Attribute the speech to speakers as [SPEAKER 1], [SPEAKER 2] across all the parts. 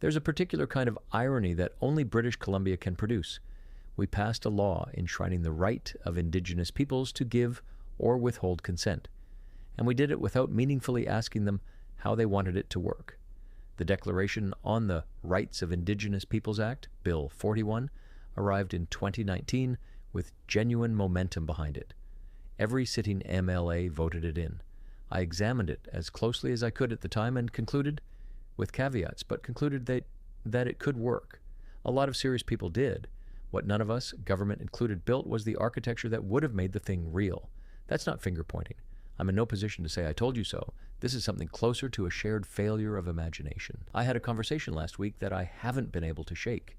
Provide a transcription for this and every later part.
[SPEAKER 1] There's a particular kind of irony that only British Columbia can produce. We passed a law enshrining the right of Indigenous peoples to give or withhold consent, and we did it without meaningfully asking them how they wanted it to work. The Declaration on the Rights of Indigenous Peoples Act, Bill 41, arrived in 2019 with genuine momentum behind it. Every sitting MLA voted it in. I examined it as closely as I could at the time and concluded, with caveats, but concluded that it could work. A lot of serious people did. What none of us, government included, built was the architecture that would have made the thing real. That's not finger-pointing. I'm in no position to say I told you so. This is something closer to a shared failure of imagination. I had a conversation last week that I haven't been able to shake.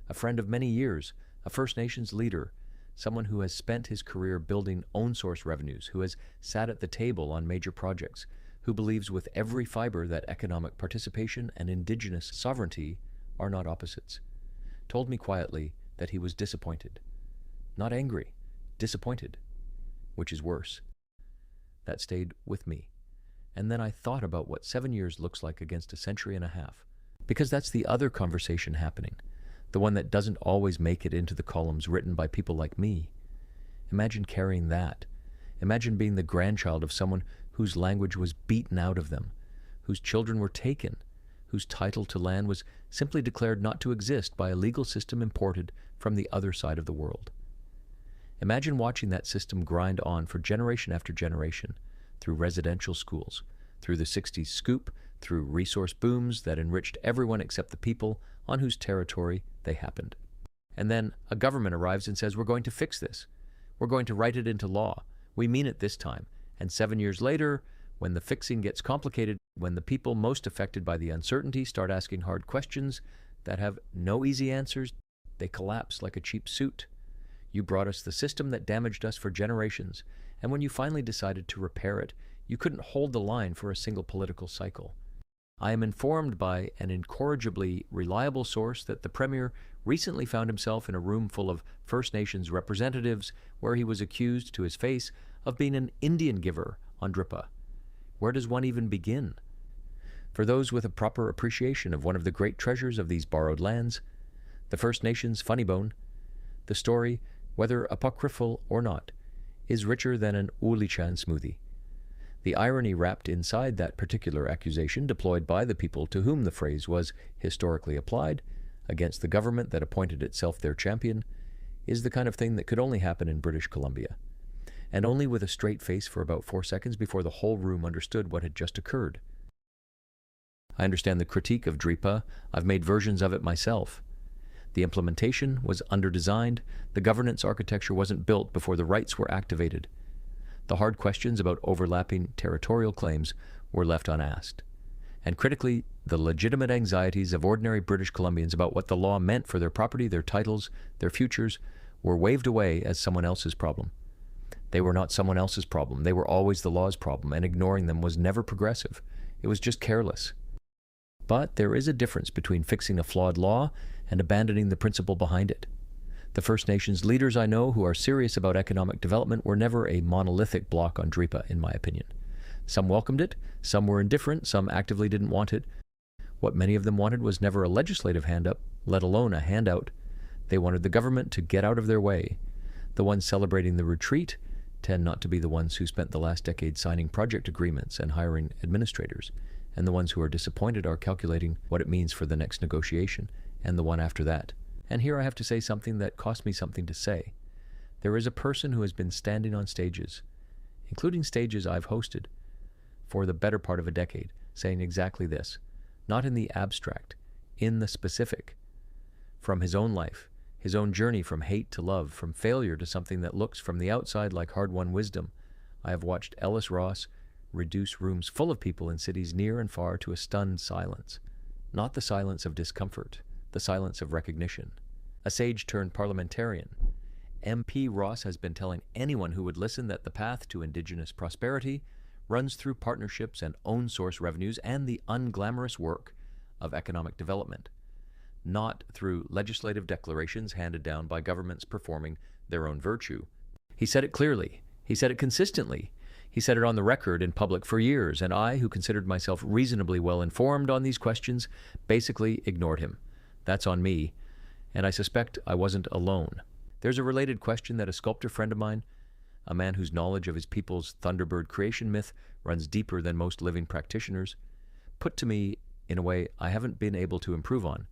[SPEAKER 1] A friend of many years, a First Nations leader, someone who has spent his career building own-source revenues, who has sat at the table on major projects, who believes with every fiber that economic participation and Indigenous sovereignty are not opposites, told me quietly that he was disappointed. Not angry, disappointed, which is worse. That stayed with me. And then I thought about what 7 years looks like against a century and a half. Because that's the other conversation happening, the one that doesn't always make it into the columns written by people like me. Imagine carrying that. Imagine being the grandchild of someone whose language was beaten out of them, whose children were taken, whose title to land was simply declared not to exist by a legal system imported from the other side of the world. Imagine watching that system grind on for generation after generation, through residential schools, through the 60s scoop, through resource booms that enriched everyone except the people on whose territory they happened. And then a government arrives and says, we're going to fix this. We're going to write it into law. We mean it this time. And 7 years later, when the fixing gets complicated, when the people most affected by the uncertainty start asking hard questions that have no easy answers, they collapse like a cheap suit. You brought us the system that damaged us for generations, and when you finally decided to repair it, you couldn't hold the line for a single political cycle. I am informed by an incorrigibly reliable source that the Premier recently found himself in a room full of First Nations representatives where he was accused to his face of being an Indian giver on DRIPA. Where does one even begin? For those with a proper appreciation of one of the great treasures of these borrowed lands, the First Nations funny bone, the story, whether apocryphal or not, is richer than an Ulichan smoothie. The irony wrapped inside that particular accusation deployed by the people to whom the phrase was historically applied, against the government that appointed itself their champion, is the kind of thing that could only happen in British Columbia, and only with a straight face for about 4 seconds before the whole room understood what had just occurred. I understand the critique of DRIPA. I've made versions of it myself. The implementation was underdesigned. The governance architecture wasn't built before the rights were activated. The hard questions about overlapping territorial claims were left unasked. And critically, the legitimate anxieties of ordinary British Columbians about what the law meant for their property, their titles, their futures, were waved away as someone else's problem. They were not someone else's problem. They were always the law's problem, and ignoring them was never progressive. It was just careless. But there is a difference between fixing a flawed law and abandoning the principle behind it. The First Nations leaders I know who are serious about economic development were never a monolithic block on DRIPA, in my opinion. Some welcomed it, some were indifferent, some actively didn't want it. What many of them wanted was never a legislative hand-up, let alone a handout. They wanted the government to get out of their way. The ones celebrating the retreat tend not to be the ones who spent the last decade signing project agreements and hiring administrators, and the ones who are disappointed are calculating what it means for the next negotiation and the one after that. And here I have to say something that cost me something to say. There is a person who has been standing on stages, including stages I've hosted, for the better part of a decade, saying exactly this, not in the abstract, in the specific. From his own life, his own journey from hate to love, from failure to something that looks from the outside like hard-won wisdom, I have watched Ellis Ross reduce rooms full of people in cities near and far to a stunned silence. Not the silence of discomfort, the silence of recognition. A sage-turned-parliamentarian, MP Ross has been telling anyone who would listen that the path to Indigenous prosperity runs through partnerships and own-source revenues and the unglamorous work of economic development, not through legislative declarations handed down by governments performing their own virtue. He said it clearly. He said it consistently. He said it on the record in public for years, and I, who considered myself reasonably well informed on these questions, basically ignored him. That's on me, and I suspect I wasn't alone. There's a related question that a sculptor friend of mine, a man whose knowledge of his people's Thunderbird creation myth runs deeper than most living practitioners, put to me in a way I haven't been able to improve on.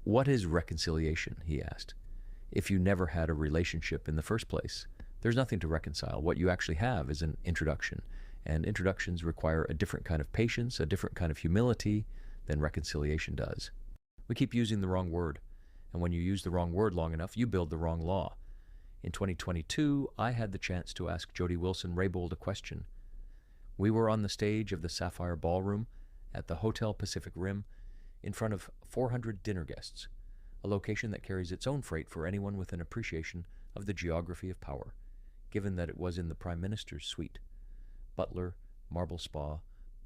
[SPEAKER 1] What is reconciliation, he asked. If you never had a relationship in the first place, there's nothing to reconcile. What you actually have is an introduction, and introductions require a different kind of patience, a different kind of humility than reconciliation does. We keep using the wrong word, and when you use the wrong word long enough, you build the wrong law. In 2022, I had the chance to ask Jody Wilson-Raybould a question. We were on the stage of the Sapphire Ballroom at the Hotel Pacific Rim in front of 400 dinner guests, a location that carries its own freight for anyone with an appreciation of the geography of power, given that it was in the Prime Minister's suite. Butler, marble spa,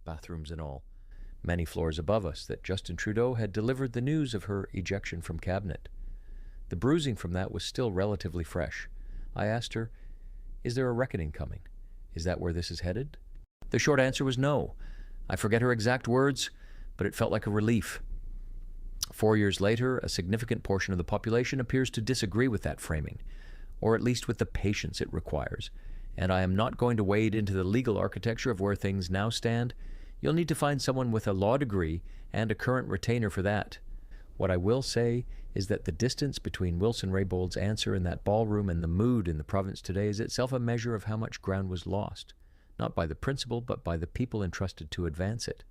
[SPEAKER 1] bathrooms and all. Many floors above us that Justin Trudeau had delivered the news of her ejection from cabinet. The bruising from that was still relatively fresh. I asked her, "Is there a reckoning coming? Is that where this is headed?" The short answer was no. I forget her exact words, but it felt like a relief. 4 years later, a significant portion of the population appears to disagree with that framing, or at least with the patience it requires. And I am not going to wade into the legal architecture of where things now stand. You'll need to find someone with a law degree and a current retainer for that. What I will say is that the distance between Wilson-Raybould's answer in that ballroom and the mood in the province today is itself a measure of how much ground was lost, not by the principle, but by the people entrusted to advance it.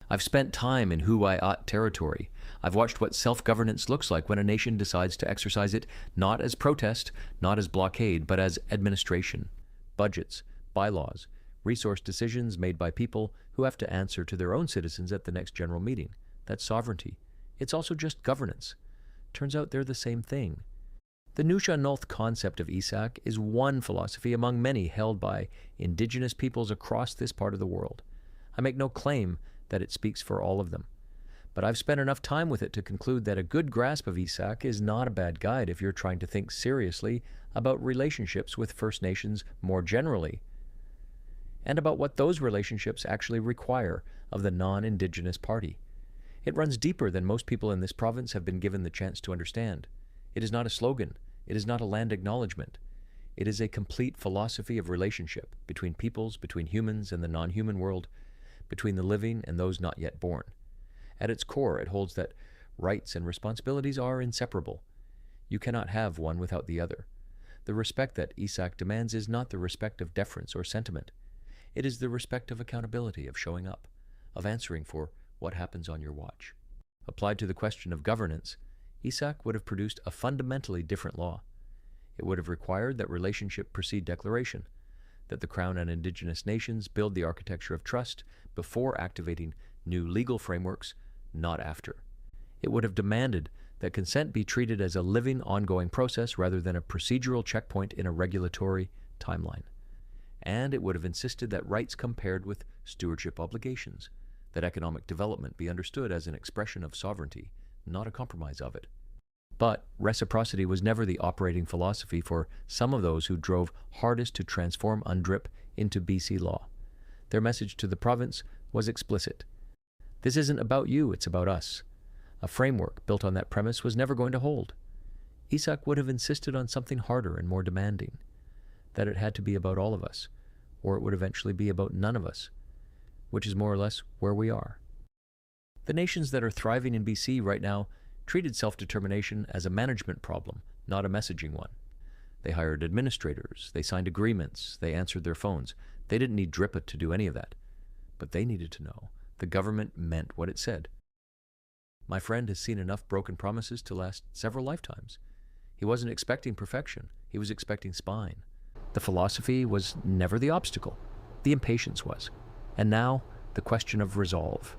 [SPEAKER 1] I've spent time in who I ought territory. I've watched what self-governance looks like when a nation decides to exercise it not as protest, not as blockade, but as administration, budgets, bylaws, resource decisions made by people who have to answer to their own citizens at the next general meeting. That's sovereignty. It's also just governance. Turns out they're the same thing. The Nusha Nulth concept of Isak is one philosophy among many held by Indigenous peoples across this part of the world. I make no claim that it speaks for all of them, but I've spent enough time with it to conclude that a good grasp of Isak is not a bad guide if you're trying to think seriously about relationships with First Nations more generally, and about what those relationships actually require of the non-Indigenous party. It runs deeper than most people in this province have been given the chance to understand. It is not a slogan. It is not a land acknowledgement. It is a complete philosophy of relationship between peoples, between humans and the non-human world, between the living and those not yet born. At its core, it holds that rights and responsibilities are inseparable. You cannot have one without the other. The respect that Isak demands is not the respect of deference or sentiment. It is the respect of accountability, of showing up, of answering for what happens on your watch. Applied to the question of governance, Isak would have produced a fundamentally different law. It would have required that relationship precede declaration, that the Crown and Indigenous nations build the architecture of trust before activating new legal frameworks, not after. It would have demanded that consent be treated as a living, ongoing process rather than a procedural checkpoint in a regulatory timeline. And it would have insisted that rights come paired with stewardship obligations, that economic development be understood as an expression of sovereignty, not a compromise of it. But reciprocity was never the operating philosophy for some of those who drove hardest to transform UNDRIP into BC law. Their message to the province was explicit. This isn't about you, it's about us. A framework built on that premise was never going to hold. Isak would have insisted on something harder and more demanding, that it had to be about all of us, or it would eventually be about none of us, which is more or less where we are. The nations that are thriving in BC right now treated self-determination as a management problem, not a messaging one. They hired administrators, they signed agreements, they answered their phones. They didn't need DRIPA to do any of that. But they needed to know the government meant what it said. My friend has seen enough broken promises to last several lifetimes. He wasn't expecting perfection, he was expecting spine. The philosophy was never the obstacle, the impatience was. And now, the question of resolve.